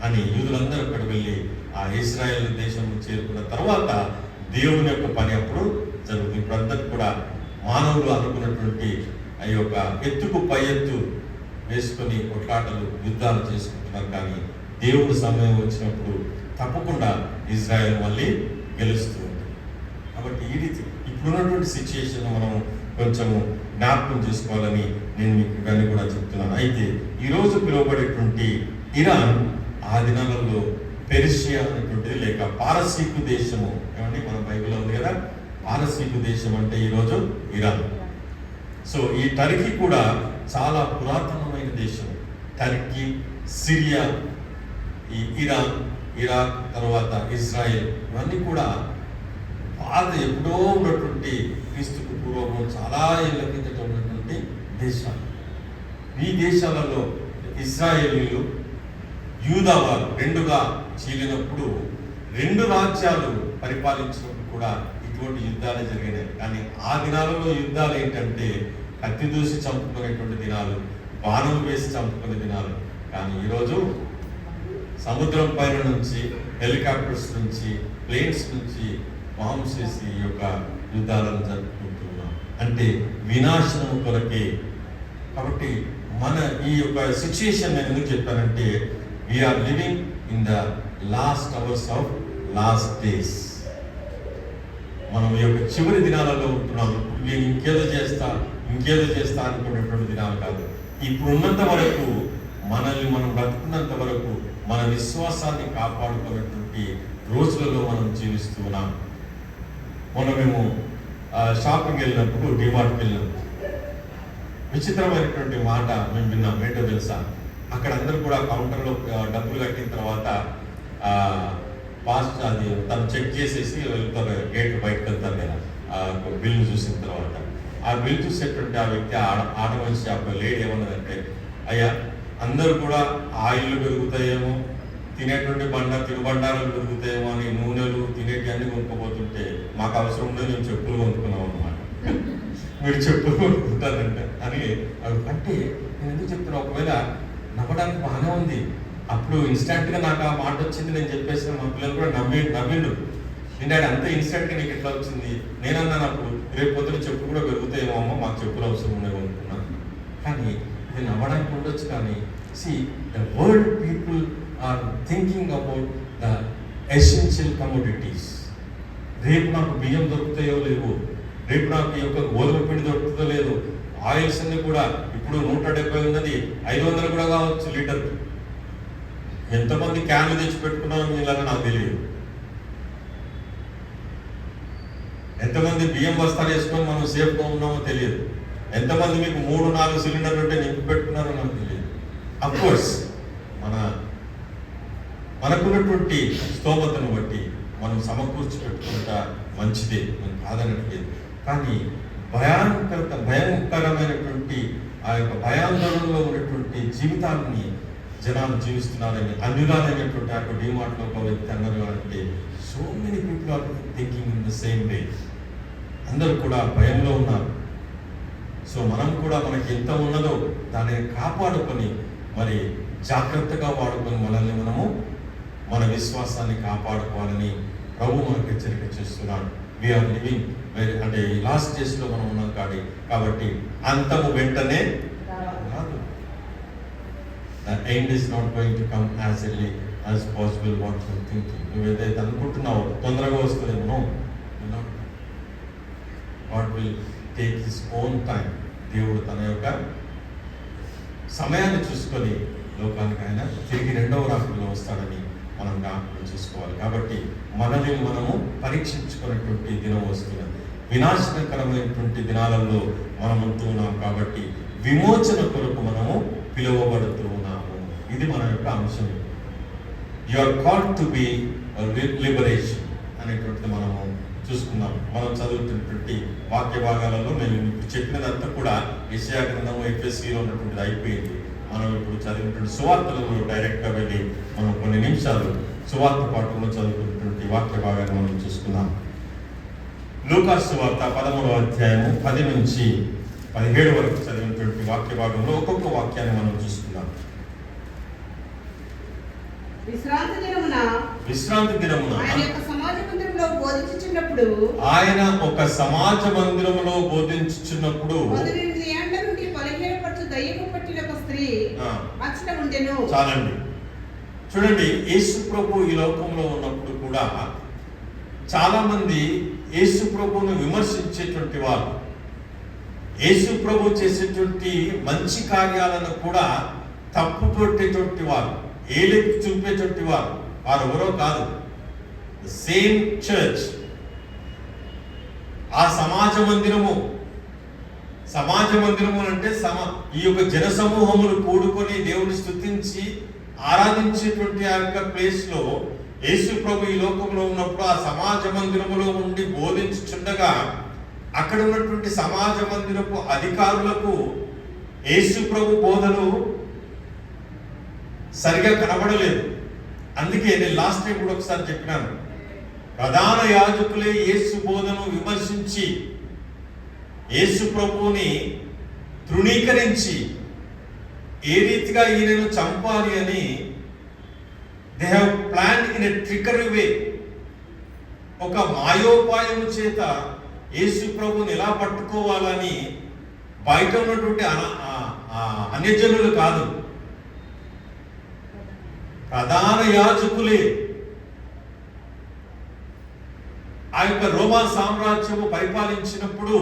అని యూదులందరూ అక్కడ వెళ్ళి ఆ ఇజ్రాయెల్ దేశం చేరుకున్న తర్వాత దేవుని యొక్క పని అప్పుడు జరుగుతుంది. ఇప్పుడు అందరికి కూడా మానవులు అనుకున్నటువంటి ఆ యొక్క ఎత్తుకు పై ఎత్తు వేసుకొని కొట్లాటలు యుద్ధాలు చేసుకుంటున్నారు. కానీ దేవుడు సమయం వచ్చినప్పుడు తప్పకుండా ఇజ్రాయెల్ మళ్ళీ గెలుస్తూ ఉంటుంది. కాబట్టి ఈ రీతి ఇప్పుడున్నటువంటి సిచ్యుయేషన్ మనం కొంచెము జ్ఞాపకం చేసుకోవాలని నేను మీకు ఇవన్నీ కూడా చెప్తున్నాను. అయితే ఈరోజు పిలువబడేటువంటి ఇరాన్ ఆ దినాలలో పెర్షియా అనేటువంటిది లేక పారసీకు దేశము, ఏమండి మన బైబిల్లో ఉంది కదా, పారసీకు దేశం అంటే ఈరోజు ఇరాన్. సో ఈ టర్కీ కూడా చాలా పురాతనమైన దేశం. టర్కీ, సిరియా, ఈ ఇరాన్, ఇరాక్, తర్వాత ఇజ్రాయెల్ ఇవన్నీ కూడా పాత ఎప్పుడో ఉన్నటువంటి క్రీస్తుకు పూర్వము చాలా ఏళ్ళ కిందట ఉన్నటువంటి దేశాలు. ఈ దేశాలలో ఇజ్రాయేలీలు యూదావారు రెండుగా చీలినప్పుడు 2 రాజ్యాలు పరిపాలించినప్పుడు కూడా ఇటువంటి యుద్ధాలే జరిగినాయి. కానీ ఆ దినాలలో యుద్ధాలు ఏంటంటే కత్తి దూసి చంపుకునేటువంటి దినాలు, బాణం వేసి చంపుకునే దినాలు. కానీ ఈరోజు సముద్రం పైన నుంచి, హెలికాప్టర్స్ నుంచి, ప్లేన్స్ నుంచి బాంబ్స్ వేసి ఈ యొక్క యుద్ధాలను జరుపుకుంటున్నాం. అంటే వినాశనం కొరకే. కాబట్టి మన ఈ యొక్క సిచ్యుయేషన్ నేను ఎందుకు చెప్పానంటే we are living in the last hours of last days. మనం ఈ యొక్క చివరి దినాలలో ఉంటున్నాము. నేను ఇంకేదో చేస్తా అనుకునేటువంటి దినాలు కాదు. ఇప్పుడున్నంత వరకు మనల్ని మనం బ్రతుకున్నంత వరకు మన విశ్వాసాన్ని కాపాడుకున్నటువంటి రోజులలో మనం జీవిస్తూ ఉన్నాం. మొన్న మేము షాపింగ్ వెళ్ళినప్పుడు డిమార్ట్కి వెళ్ళినప్పుడు విచిత్రమైనటువంటి మాట మేము విన్నాం. ఏంటో తెలుసా, అక్కడ అందరూ కూడా కౌంటర్లో డబ్బులు కట్టిన తర్వాత పాస్ట్ అది తను చెక్ చేసేసి వెళ్తారు, గేట్ బయటకు వెళ్తారు కదా బిల్లు చూసిన తర్వాత. ఆ బిల్ చూసేటువంటి ఆ వ్యక్తి ఆట మనిషి ఆ లేడీ ఏమన్నదంటే, అయ్యా అందరూ కూడా ఆయిల్ పెరుగుతాయేమో, తినేటువంటి తినుబండారాలు పెరుగుతాయేమో అని నూనెలు తినేటి అన్ని కొనుక్కోబోతుంటే మాకు అవసరం ఉండదు, మేము చెప్పులు కొనుక్కున్నాం అనమాట. మీరు చెప్పులు కొనుక్కుంటారంటే అని అంటే నేను ఎందుకు చెప్తున్నా, ఒకవేళ నవ్వడానికి బాగానే ఉంది, అప్పుడు ఇన్స్టెంట్గా నాకు ఆ మాట వచ్చింది నేను చెప్పేసిన మా పిల్లలు కూడా నవ్విండు. ఏంటంటే అంత ఇన్స్టెంట్గా నీకు ఎట్లా వచ్చింది? నేనన్నాను అప్పుడు, రేపు పొద్దున చెప్పులు కూడా పెరుగుతాయేమో అమ్మ, మాకు చెప్పులు అవసరం ఉన్నాయి అనుకున్నాను. కానీ ఇది నవ్వడానికి ఉండొచ్చు, కానీ the world people are thinking about the essential commodities. రేపు నాకు బియ్యం దొరుకుతాయో లేవు, రేపు నాకు ఈ యొక్క గోధుమ పిండి దొరుకుతుందో లేదు, ఆయిల్స్ అన్ని కూడా ఇప్పుడు 170 ఉన్నది, 500 కూడా కావచ్చు లీటర్. ఎంతమంది క్యాన్లు తెచ్చి పెట్టుకున్నారో మీలాగా నాకు తెలియదు. ఎంతమంది బియ్యం బస్తాలు వేసుకొని మనం సేఫ్గా ఉన్నామో తెలియదు. ఎంతమంది మీకు 3-4 సిలిండర్లు ఉంటే నింపి పెట్టుకున్నారో నాకు తెలియదు. అఫ్కోర్స్ మనకున్నటువంటి స్తోమతను బట్టి మనం సమకూర్చి పెట్టుకుంటా మంచిదే, మనం కాదనట్లేదు. కానీ భయంకరమైనటువంటి ఆ యొక్క భయాందోళనలో ఉన్నటువంటి జీవితాన్ని జనాలు జీవిస్తున్నారని అన్యురాలైనటువంటి ఆ యొక్క డిమార్ట్లో ఒక వ్యక్తి అన్నారు అంటే, so many people are thinking in the same way. అందరూ కూడా భయంలో ఉన్నారు. సో మనం కూడా మనకి ఎంత ఉన్నదో దానిని కాపాడుకొని మరి జాగ్రత్తగా వాడుకొని మనల్ని మనము మన విశ్వాసాన్ని కాపాడుకోవాలని ప్రభు మనకు హెచ్చరిక చేస్తున్నాడు. వీఆర్ లివింగ్ అంటే ఈ లాస్ట్ డేస్లో మనం ఉన్నాం కాబట్టి అంతము వెంటనే రాదు. The end is not going to come as early as possible what you are thinking. నువ్వు ఏదైతే అనుకుంటున్నావో తొందరగా వస్తుందేమో, God will take his own time. దేవుడు తన యొక్క సమయాన్ని చూసుకొని లోకానికి ఆయన తిరిగి 2వ రాకడలో వస్తాడని మనం జ్ఞాపకం చేసుకోవాలి. కాబట్టి మనల్ని మనము పరీక్షించుకునేటువంటి దినం వస్తున్నది. వినాశనకరమైనటువంటి దినాలలో మనం ఉంటూ ఉన్నాం కాబట్టి విమోచన కొరకు మనము పిలువబడుతూ ఉన్నాము. ఇది మన యొక్క అంశం. You are called to be liberation అనేటువంటిది మనము చూసుకున్నాం. మనం చదువుతున్నటువంటి వాక్య భాగాలలో మేము ఇప్పుడు చెప్పినదంతా కూడా యెషయా గ్రంథము ఎఫెసీలో ఉన్నటువంటిది అయిపోయింది. మనం ఇప్పుడు చదివినటువంటి సువార్తలలో డైరెక్ట్గా వెళ్ళి మనం కొన్ని నిమిషాలు సువార్త పాఠంలో చదువుకున్నటువంటి వాక్య భాగాన్ని మనం చూసుకున్నాం. లూకాసు సువార్త 13వ అధ్యాయము 10 నుంచి 17 వరకు చదివినటువంటి వాక్య భాగంలో ఒక్కొక్క వాక్యాన్ని మనం చూసుకున్నాం. విశ్రాంతి దినమున ఆయన ఒక సమాజ మందిరంలో బోధించుచున్నప్పుడు 18 ఏళ్ల నుండి బలహీనపరచు దయ్యము పట్టిన ఒక స్త్రీ అచ్చట ఉండెను. చాలండి. చూడండి, యేసు ప్రభు ఈ లోకంలో ఉన్నప్పుడు కూడా చాలా మంది యేసు ప్రభువును విమర్శించేటువంటి వారు, యేసు ప్రభు చేసేటువంటి మంచి కార్యాలను కూడా తప్పు పట్టేటువంటి వారు, ఏలెత్తి చూపేటువంటి వారు ఎవరో కాదు, సేమ్ చర్చ్. ఆ సమాజ మందిరము అంటే ఈ యొక్క జన సమూహములు కూడుకొని దేవుని స్తుతించి ఆరాధించేటువంటి ఆ యొక్క ప్లేస్ లో యేసు ప్రభు ఈ లోకంలో ఉన్నప్పుడు ఆ సమాజ మందిరములో ఉండి బోధించుచుండగా అక్కడ ఉన్నటువంటి సమాజ మందిరపు అధికారులకు యేసు ప్రభు బోధలు సరిగా కనబడలేదు. అందుకే నేను లాస్ట్ టైం కూడా ఒకసారి చెప్పినాను, ప్రధాన యాజకులే యేసు బోధను విమర్శించి యేసు ప్రభువుని తృణీకరించి ఏ రీతిగా ఈయనను చంపాలి అని they have planned in a trickery way. ఒక మాయోపాయము చేత యేసు ప్రభువుని ఎలా పట్టుకోవాలని బయట ఉన్నటువంటి అన్యజనులు కాదు, ప్రధాన యాజకులే. ఆ యొక్క రోమా సామ్రాజ్యము పరిపాలించినప్పుడు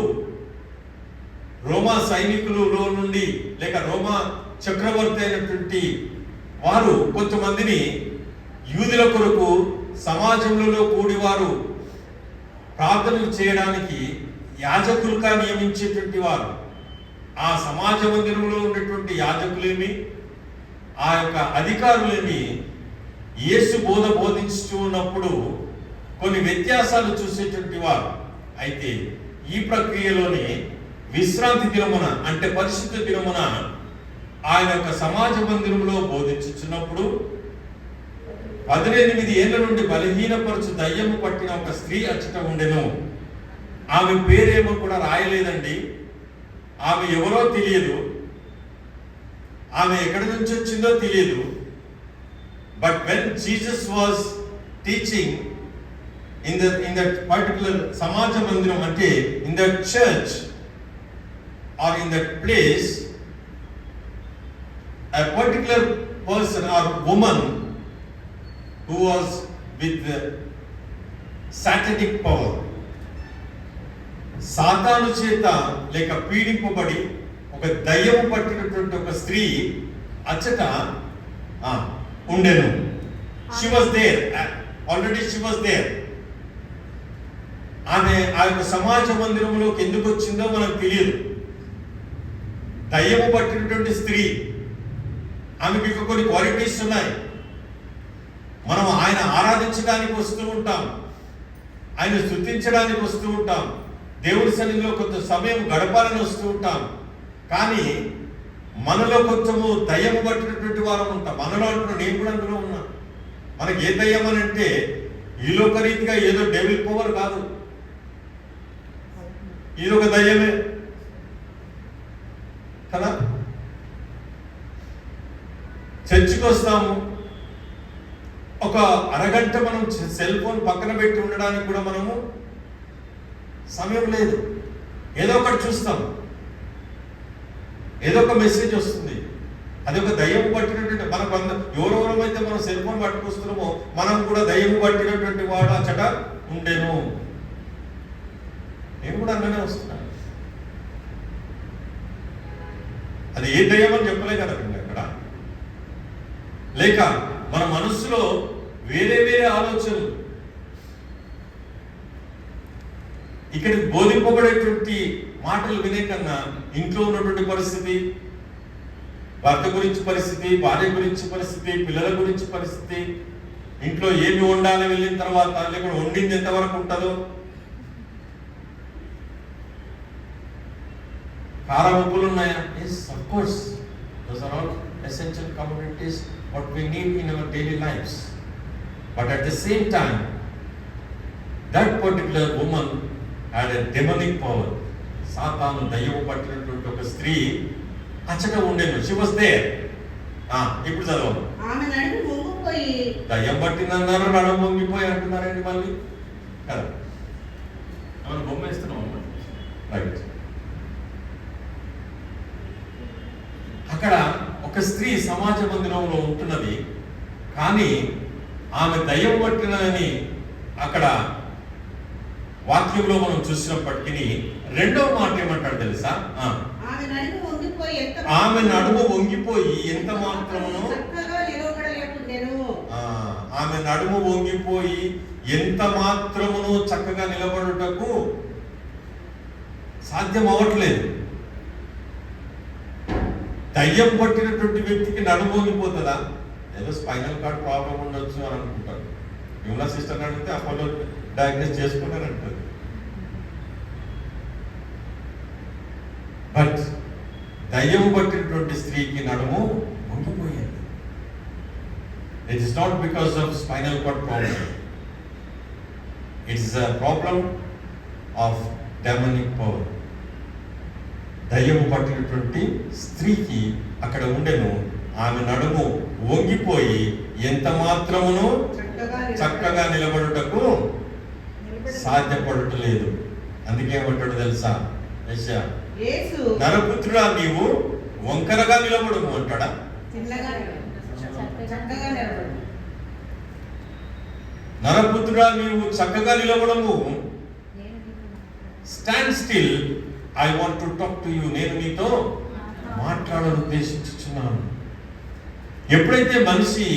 రోమా సైనికులలో నుండి లేక రోమా చక్రవర్తి అయినటువంటి వారు కొంతమందిని యూదుల కొరకు సమాజంలో కూడి వారు ప్రార్థనలు చేయడానికి యాజకులుగా నియమించేటువంటి వారు. ఆ సమాజ మందిరంలో ఉన్నటువంటి యాజకులేమి, ఆ యొక్క అధికారులేమి యేసు బోధించుతూ ఉన్నప్పుడు కొన్ని వ్యత్యాసాలు చూసేటువంటి వారు. అయితే ఈ ప్రక్రియలోనే విశ్రాంతి దినమున అంటే పరిశుద్ధ దినమున ఆయన యొక్క సమాజ మందిరంలో బోధించుచున్నప్పుడు 18 ఏళ్ల నుండి బలహీనపరచు దయ్యము పట్టిన ఒక స్త్రీ అచ్చట ఉండెను. ఆమె పేరేమో కూడా రాయలేదండి. ఆమె ఎవరో తెలియదు, ఆమె ఎక్కడి నుంచి వచ్చిందో తెలియదు. But when Jesus was teaching in that particular సమాజ మందిరం, అంటే in that church or in that place, a particular person or woman who was with the satanic power, సాతాను చేత లేక పీడింపబడి ఒక దయ్యము పట్టినటువంటి ఒక స్త్రీ అచ్చట ఉండెను. She was there, already she was there. ఆమె ఆ యొక్క సమాజ మందిరంలోకి ఎందుకు వచ్చిందో మనకు తెలియదు. దయ్యము పట్టినటువంటి స్త్రీ, ఆమెకి కొన్ని క్వాలిటీస్ ఉన్నాయి. మనం ఆయన ఆరాధించడానికి వస్తూ ఉంటాం, ఆయన స్తుతించడానికి వస్తూ ఉంటాం, దేవుడి సన్నిధిలో కొంత సమయం గడపాలని వస్తూ ఉంటాం. కానీ మనలో కొంచెము దయ్యము పట్టినటువంటి వారం ఉంటాం. మనలో అంటున్నా, నేను కూడా అందులో ఉన్నా. మనకి ఏ దయ్యం అని అంటే ఈ లోక రీతిగా ఏదో డెవిల్ పవర్ కాదు, ఇది ఒక దయ్యమే కదా. చర్చికి వస్తాము, ఒక అరగంట మనం సెల్ ఫోన్ పక్కన పెట్టి ఉండడానికి కూడా మనము సమయం లేదు. ఏదో ఒకటి చూస్తాం, ఏదో ఒక మెసేజ్ వస్తుంది. అది ఒక దయ్యము పట్టినటువంటి మనకు ఎవరెవరమైతే మనం సెల్ ఫోన్ పట్టుకొస్తున్నామో మనం కూడా దయ్యము పట్టినటువంటి వాడు అచ్చట ఉండేను. నేను కూడా అన్ననే వస్తున్నాను. అది ఏ దయ్యం అని చెప్పలే కదండి అక్కడ. లేక మన మనస్సులో వేరే వేరే ఆలోచనలు, ఇక్కడ బోధింపబడేటువంటి మాటలు వినే కన్నా ఇంట్లో ఉన్నటువంటి పరిస్థితి, భర్త గురించి పరిస్థితి, భార్య గురించి పరిస్థితి, పిల్లల గురించి పరిస్థితి, ఇంట్లో ఏమి వండాలని వెళ్ళిన తర్వాత లేకపోతే వండింది ఎంతవరకు ఉంటుందో, కారం ఉప్పులు ఉన్నాయా? Yes, of course, those are all essential commodities what we need in our daily lives. But at the same time, that particular woman had a demonic power. సాతాను దయ్యము పట్టినటువంటి ఒక స్త్రీ అచ్చట ఉండేను. She was there. ఇప్పుడు చదవండి. ఆమె నడుము వంగిపోయి, దయ్యం పట్టిందన్నారు, నడుము వంగిపోయి అంటున్నారండి మళ్ళీ కదా. మనం బొమ్మ ఇస్తున్నాం రైట్. అక్కడ ఒక స్త్రీ సమాజ మందిరంలో ఉంటున్నది, కానీ ఆమె దయ్యం పట్టినదని అక్కడ వాక్యంలో మనం చూసినప్పటికీ రెండవ మాట ఏమంటాడు తెలుసా? ఆమె నడుము వంగిపోయి ఎంత మాత్రమును చక్కగా నిలబడలేకుండెను. ఆమె నడుము వంగిపోయి ఎంత మాత్రమును చక్కగా నిలబడుటకు సాధ్యం అవ్వట్లేదు. దయ్యం పట్టినటువంటి వ్యక్తికి నడుము వంగిపోతుందా? ఏదో స్పైనల్ కార్డ్ ప్రాబ్లం ఉండొచ్చు అని అనుకుంటారు. యూనా సిస్టర్ అడిగితే అపోలో డయాగ్నోస్ చేసుకున్నారంటారు. బట్ దయ్యం పట్టినటువంటి స్త్రీకి నడుము వంగిపోయేది. It is not because of spinal cord problem, it's a problem of demonic power. దయ్యము పట్టినటువంటి స్త్రీకి అక్కడ ఉండెను. ఆమె నడుము వంగిపోయి ఎంత మాత్రమును చక్కగా నిలబడుటకు సాధ్యపడటలేదు. అందుకేమంటాడు తెలుసా యెషయా? నరపుత్రుడా నీవు వంకరగా నిలబడము అంటాడా? నరపుత్రుడా నీవు చక్కగా నిలబడము. Stand still, I want to talk to you. నేను మీతో మాట్లాడాలని ఉద్దేశించుచున్నాను. ఎప్పుడైతే మనిషి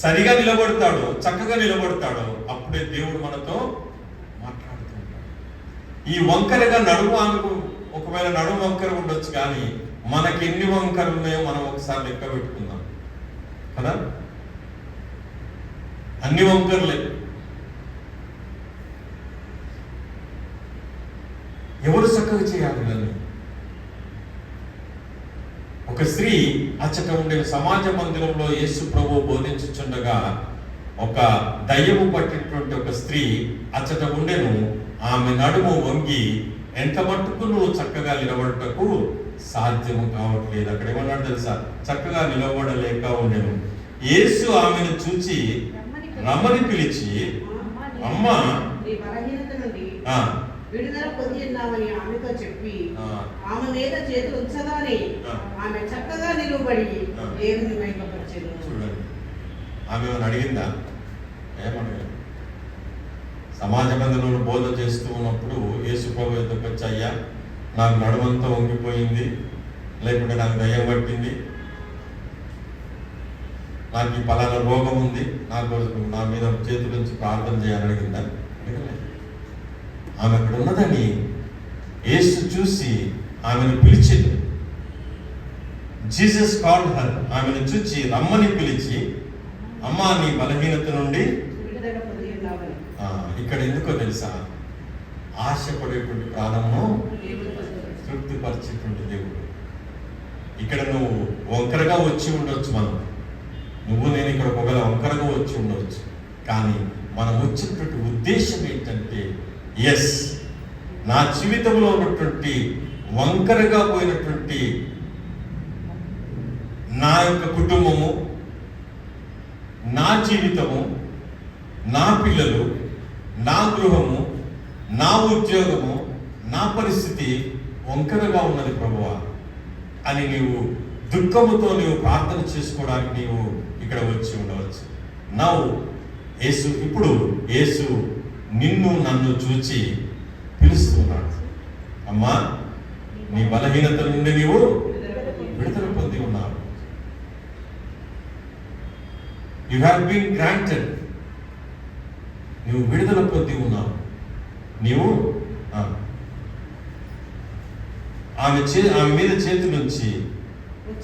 సరిగా నిలబడతాడో, చక్కగా నిలబడతాడో, అప్పుడే దేవుడు మనతో మాట్లాడుతుంటాడు. ఈ వంకరగా నడుము ఆమెకు ఒకవేళ నడుము వంకర ఉండొచ్చు, కానీ మనకి ఎన్ని వంకరలు ఉన్నాయో మనం ఒకసారి లెక్క పెట్టుకుందాం కదా. అన్ని వంకరలే. ఎవరు చక్కగా చేయాలి ఇవన్నీ? ఒక స్త్రీ అచ్చట ఉండే సమాజ మందిరంలో యేసు ప్రభు బోధించుచుండగా ఒక దయ్యము పట్టినటువంటి ఒక స్త్రీ అచ్చట ఉండెను. ఆమె నడుము వంగి ఎంత మట్టుకు నువ్వు చక్కగా నిలబడటకు సాధ్యము కావట్లేదు. అక్కడ ఏమన్నాడు తెలుసా? చక్కగా నిలబడలేక ఉండెను. యేసు ఆమెను చూచి రమ్మని పిలిచి, అమ్మా నీ బలహీనత నుండి ఆ, విడుదల పొంది ఉన్నామని ఆమెతో చెప్పి ఆ, ఆమె మీద చేతులు ఉంచగానే ఆ. ఆమె చక్కగా నిలువబడి ఆ. దేవుని మహిమపరిచెను. చూడండి, ఆమె ఏమైనా అడిగిందా? ఏమడగలేదు. సమాజ మందిరంలో బోధ చేస్తూ ఉన్నప్పుడు యేసు ప్రభు ఎదురుకు వచ్చి, అయ్యా నాకు నడుమంతా వంగిపోయింది, లేకుంటే నాకు దయ్యం పట్టింది, నాకు ఈ పలానా రోగం ఉంది, నాకు నా మీద చేతుల నుంచి ప్రార్థన చేయాలని అడిగిందా? అడగలేదు. ఆమె అక్కడ ఉన్నదని యేసు చూసి ఆమెను పిలిచింది. Jesus called her. ఆమెను చూచి రమ్మని పిలిచి, అమ్మా నీ బలహీనత నుండి విడుదల పొంది ఉన్నామని ఇక్కడ ఎందుకో తెలుసా? ఆశపడేటువంటి ప్రాణమును దేవుడు పొందుతాడు. తృప్తిపరిచేటువంటి దేవుడు. ఇక్కడ నువ్వు వంకరగా వచ్చి ఉండొచ్చు, నువ్వు నేను ఇక్కడ ఒకవేళ వంకరగా వచ్చి ఉండవచ్చు, కానీ మనం వచ్చినటువంటి ఉద్దేశం ఏంటంటే, ఎస్, నా జీవితంలో ఉన్నటువంటి వంకరగా పోయినటువంటి నా యొక్క కుటుంబము, నా జీవితము, నా పిల్లలు, నా గృహము, నా ఉద్యోగము, నా పరిస్థితి వంకరగా ఉన్నది ప్రభువా అని నీవు దుఃఖముతో నీవు ప్రార్థన చేసుకోవడానికి నీవు ఇక్కడ వచ్చి ఉండవచ్చు. ఇప్పుడు యేసు నిన్ను నన్ను చూచి పిలుస్తున్నాడు. అమ్మా నీ బలహీనత నుండి నీవు విడుదల పొంది ఉన్నావు. You have been granted. నువ్వు విడుదల పొంది ఉన్నావు. నీవు ఆమె మీద చేతి నుంచి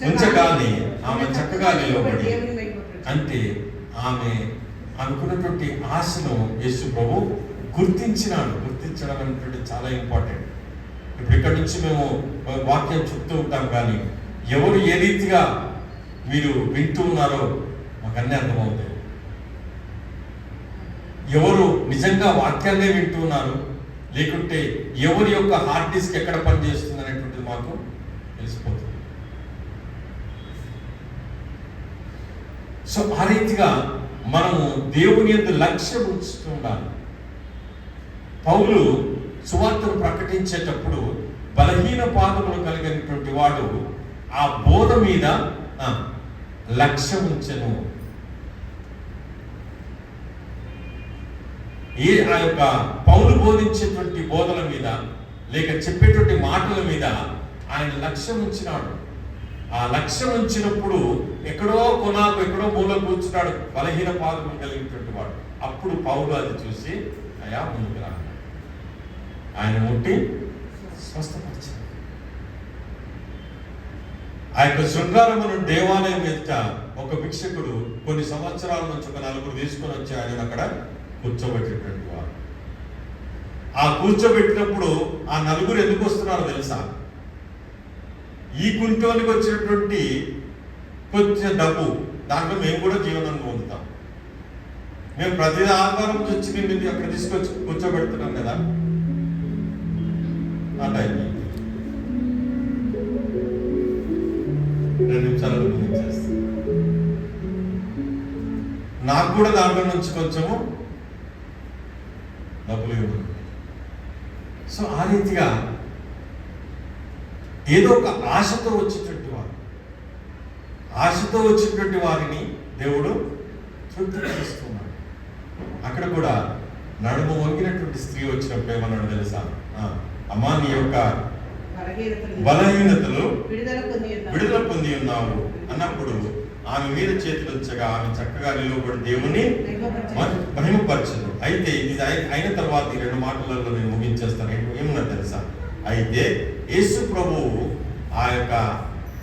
ఉంచగానే ఆమె చక్కగా నిలబడి, దేవుని మహిమపరిచెను. అంటే ఆమె అనుకున్నటువంటి ఆశను యేసు ప్రభు గుర్తించినాడు. గుర్తించడం అనేటువంటి చాలా ఇంపార్టెంట్. ఇప్పుడు ఇక్కడ నుంచి మేము వాక్యం చెప్తూ ఉంటాం, కానీ ఎవరు ఏ రీతిగా మీరు వింటూ ఉన్నారో మాకు అన్నీ అర్థమవుతాయి. ఎవరు నిజంగా వాక్యాన్నే వింటూ ఉన్నారు, లేకుంటే ఎవరి యొక్క హార్డ్ డిస్క్ ఎక్కడ పనిచేస్తుంది అనేటువంటిది మాకు తెలిసిపోతుంది. సో ఆ రీతిగా మనము దేవుని యందు లక్ష్యం ఉంచుతూ ఉండాలి. పౌలు సువార్తను ప్రకటించేటప్పుడు బలహీన పాదములు కలిగినటువంటి వాడు ఆ బోధ మీద లక్ష్యం ఉంచెను. ఆ యొక్క పౌలు బోధించేటువంటి బోధల మీద, లేక చెప్పేటువంటి మాటల మీద ఆయన లక్ష్యం ఉంచినాడు. ఆ లక్ష్యం ఉంచినప్పుడు ఎక్కడో మూల కూర్చున్నాడు బలహీన పాదములు కలిగినటువంటి వాడు. అప్పుడు పౌలు అది చూసి, అయా ముందుకు రా, ఆయన ముట్టి స్వస్థపరిచాడు. ఆ యొక్క శృంగారమును దేవాలయం ఎదుట ఒక భిక్షకుడు కొన్ని సంవత్సరాల నుంచి ఒక నలుగురు తీసుకొని వచ్చి ఆయన అక్కడ కూర్చోబెట్టేటువంటి వారు. ఆ కూర్చోబెట్టినప్పుడు ఆ నలుగురు ఎందుకు వస్తున్నారో తెలుసా? ఈ కుంటోనికి వచ్చినటువంటి కొంచెం డబ్బు, దాంట్లో మేము కూడా జీవనం పొందుతాం. మేము ప్రతి ఆధారం వచ్చి నిన్ను అక్కడ తీసుకొచ్చి కూర్చోబెడుతున్నాం కదా, ఆ టైం 2 నిమిషాలు ముగించేస్తాం. నాకు కూడా దాంట్లో నుంచి కొంచెము డబ్బులు ఇవ్వదు. సో ఆ రీతిగా ఏదో ఒక ఆశతో వచ్చేటువంటి వారిని దేవుడు తృప్తిపరుస్తున్నాడు. అక్కడ కూడా నడుము వంగినటువంటి స్త్రీ వచ్చినప్పుడు ఏమన్నాడు తెలుసా? అమ్మా నీ యొక్క బలహీనతలు విడుదల పొంది ఉన్నావు అన్నప్పుడు ఆమె మీద చేతులు ఉంచగా ఆమె చక్కగా నిలబడి దేవుని మహిమపరచదు. అయితే ఇది అయిన తర్వాత ఈ 2 మాటలలో నేను ముగించేస్తాను. ఏమన్నా తెలుసా? అయితే యేసు ప్రభువు ఆ యొక్క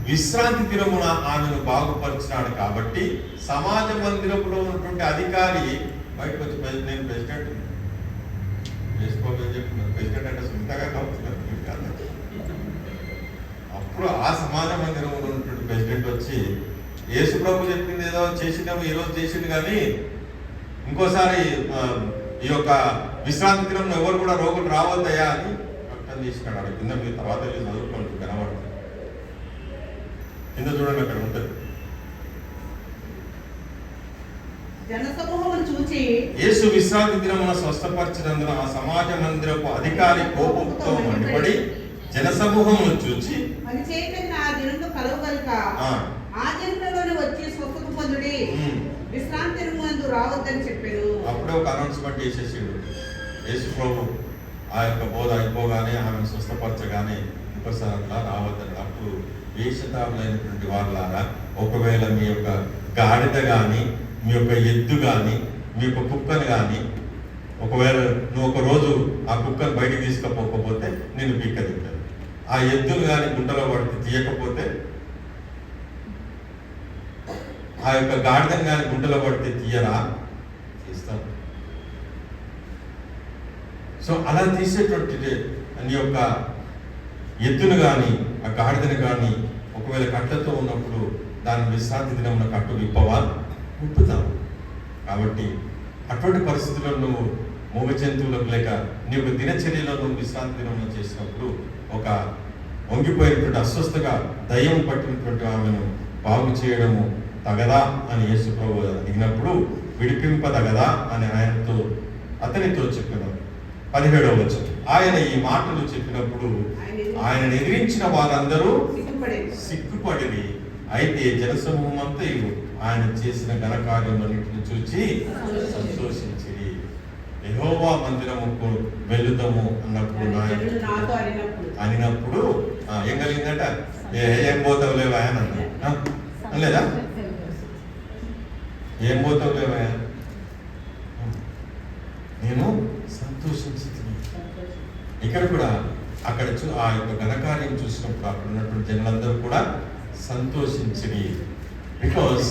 విశ్రాంతి దినమున ఆమెను బాగుపరిచినాడు కాబట్టి సమాజ మందిరంలో ఉన్నటువంటి అధికారి బయటకు వచ్చి నేను ప్రెసిడెంట్ చెప్తున్నాను, ప్రెసిడెంట్ అంటే సుంతగా కావుతున్నారు. అప్పుడు ఆ సమాజ మందిరంలో ఉన్నటువంటి ప్రెసిడెంట్ వచ్చి యేసు ప్రభు చెప్పింది ఏదో చేసినాము, ఈరోజు చేసింది, కానీ ఇంకోసారి ఈ యొక్క విశ్రాంతి దినం ఎవరు కూడా రోగులు రావద్దయా అని ప్రకటన చేసినాడు. అక్కడ కింద మీరు తర్వాత వెళ్ళి చదువుకుంటూ కనబడుతుంది. కింద చూడండి, అక్కడ ఉంటుంది. జనసమూహమును చూచి యేసు విశ్రాంతి దినమున స్వస్థపరిచినందున ఆ సమాజ మందిరపు అధికారి కోపంతో మండిపడి జనసమూహమును చూచి అది చేయటగిన ఆ దినము కలవు కనుక ఆ దినంలోనే వచ్చి స్వస్థత పొందుడి, విశ్రాంతి దినమందు రావద్దని చెప్పారు. అప్పుడే ఒక అనౌన్స్మెంట్ చేసేసాడు యేసు ప్రభు. ఆ యొక్క బోధ అయిపోగానే ఆమెను స్వస్థపరచగానే ఇంకోసారి అట్లా రావద్దని. అప్పుడు వేషధారులైనటువంటి వాళ్ళారా, ఒకవేళ మీ యొక్క గాడిద కానీ, మీ యొక్క ఎద్దు కానీ, మీ యొక్క కుక్కను కానీ, ఒకవేళ నువ్వు ఒక రోజు ఆ కుక్కను బయటికి తీసుకపోకపోతే నేను పీక్క తింటాను. ఆ ఎద్దును కానీ గుంటలో పడితే తీయకపోతే, ఆ యొక్క గాడిదను కానీ గుంటలో పడితే తీయరా? తీస్తాను. సో అలా తీసేటువంటి నీ యొక్క ఎద్దును కానీ ఆ గాడిదను కానీ ఒకవేళ కట్టతో ఉన్నప్పుడు దాని విశ్రాంతి దినమున కట్టు విప్పవా? విప్పుతాం. కాబట్టి అటువంటి పరిస్థితుల్లో నువ్వు మూగ జంతువులకు లేక నీ యొక్క దినచర్యలో నువ్వు విశ్రాంతి దినమున చేసినప్పుడు ఒక వంగిపోయినటువంటి అస్వస్థగా దయ్యం పట్టినటువంటి ఆమెను బాగు చేయడము తగదా అని యేసు ప్రభు అడిగినప్పుడు విడిపింపదగదా అని అతనితో చెప్పినారు. 17వ వచనం. ఆయన ఈ మాటలు చెప్పినప్పుడు ఆయన ఎదిరించిన వారందరూ సిగ్గుపడి, అయితే జనసమూహం అంతా ఆయన చేసిన ఘనకార్యములన్నింటిని చూచి సంతోషించి యెహోవా మందిరముకు వెళుదాము అన్నప్పుడు అనినప్పుడు ఏం కలిగిందట? ఏం పోతావు లేవా అని అన్నాడు. లేదా ఏం పోతావు లేవా? నేను సంతోషించి. ఇక్కడ కూడా అక్కడ ఆ యొక్క ఘనకార్యం చూసినప్పుడు అక్కడ ఉన్నటువంటి జనులందరూ కూడా సంతోషించి, బికాస్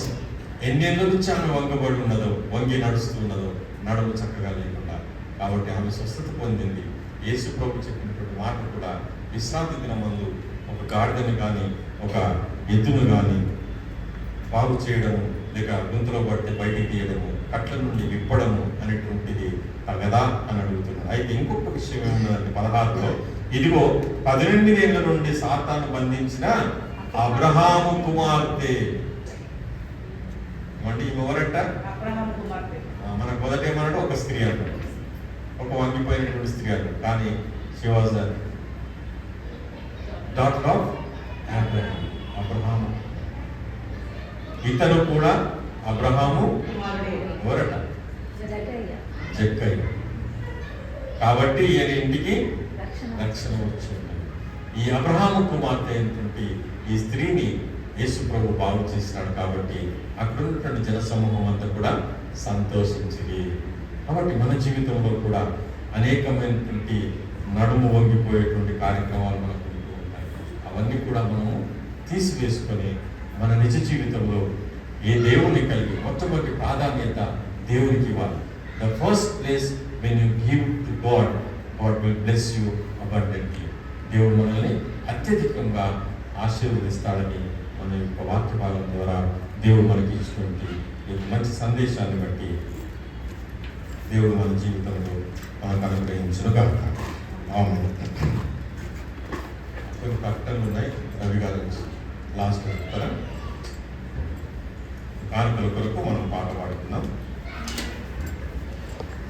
ఎన్నేళ్ళ నుంచి ఆమె వంగబడి ఉన్నదో, వంగి నడుస్తూ ఉన్నదో, నడుము చక్కగా లేకుండా. కాబట్టి ఆమె స్వస్థత పొందింది. యేసు ప్రభు చెప్పినటువంటి మాట కూడా విశ్రాంతి దినమందు ఒక గాడిదను కానీ ఒక ఎద్దును కానీ బాగు చేయడము, లేక గుంతలో పడితే బయటికి తీయడము, కట్ల నుండి విప్పడము అనేటువంటిది తగదా అని అడుగుతున్నాడు. అయితే ఇంకొక విషయం ఏమున్నదంటే 16లో, ఇదిగో 18 ఏళ్ల నుండి సాతాను బంధించిన అబ్రహాము కుమార్తె. అంటే ఈమె ఎవరంట? మనకు మొదట ఏమన్నట్టు ఒక స్త్రీ అంటారు, ఒక వంగిపోయినటువంటి స్త్రీ అంటారు. కానీ she was the daughter of Abraham. ఇతను కూడా అబ్రహాము ఎవరట? జక్కయ్య. కాబట్టి ఈయన ఇంటికి రక్షణ వచ్చింది. ఈ అబ్రహాము కుమార్తె అయినటువంటి ఈ స్త్రీని యేసు ప్రభు బాగు చేసినాడు. కాబట్టి అక్కడ ఉన్నటువంటి జనసమూహం అంతా కూడా సంతోషించింది. కాబట్టి మన జీవితంలో కూడా అనేకమైనటువంటి నడుము వంగిపోయేటువంటి కార్యక్రమాలు మనకు ఉంటూ ఉంటాయి. అవన్నీ కూడా మనము తీసివేసుకొని మన నిజ జీవితంలో ఏ దేవుని కలిగి మొట్టమొదటి ప్రాధాన్యత దేవునికి ఇవ్వాలి. The first place when you give to God, God will bless you abundantly. దేవుడు మనల్ని అత్యధికంగా ఆశీర్వదిస్తాడని మన యొక్క వాక్య భాగం ద్వారా దేవుడు మనకి ఇచ్చినటువంటి మంచి సందేశాన్ని బట్టి దేవుడు మన జీవితంలో మనకు అనుగ్రహించును గాక. ఆమేన్. కొన్ని ప్రకటనలు ఉన్నాయి. రవి గారు లాస్ట్ చెప్తారా? కానుకల కొరకు మనం పాట పాడుతున్నాం.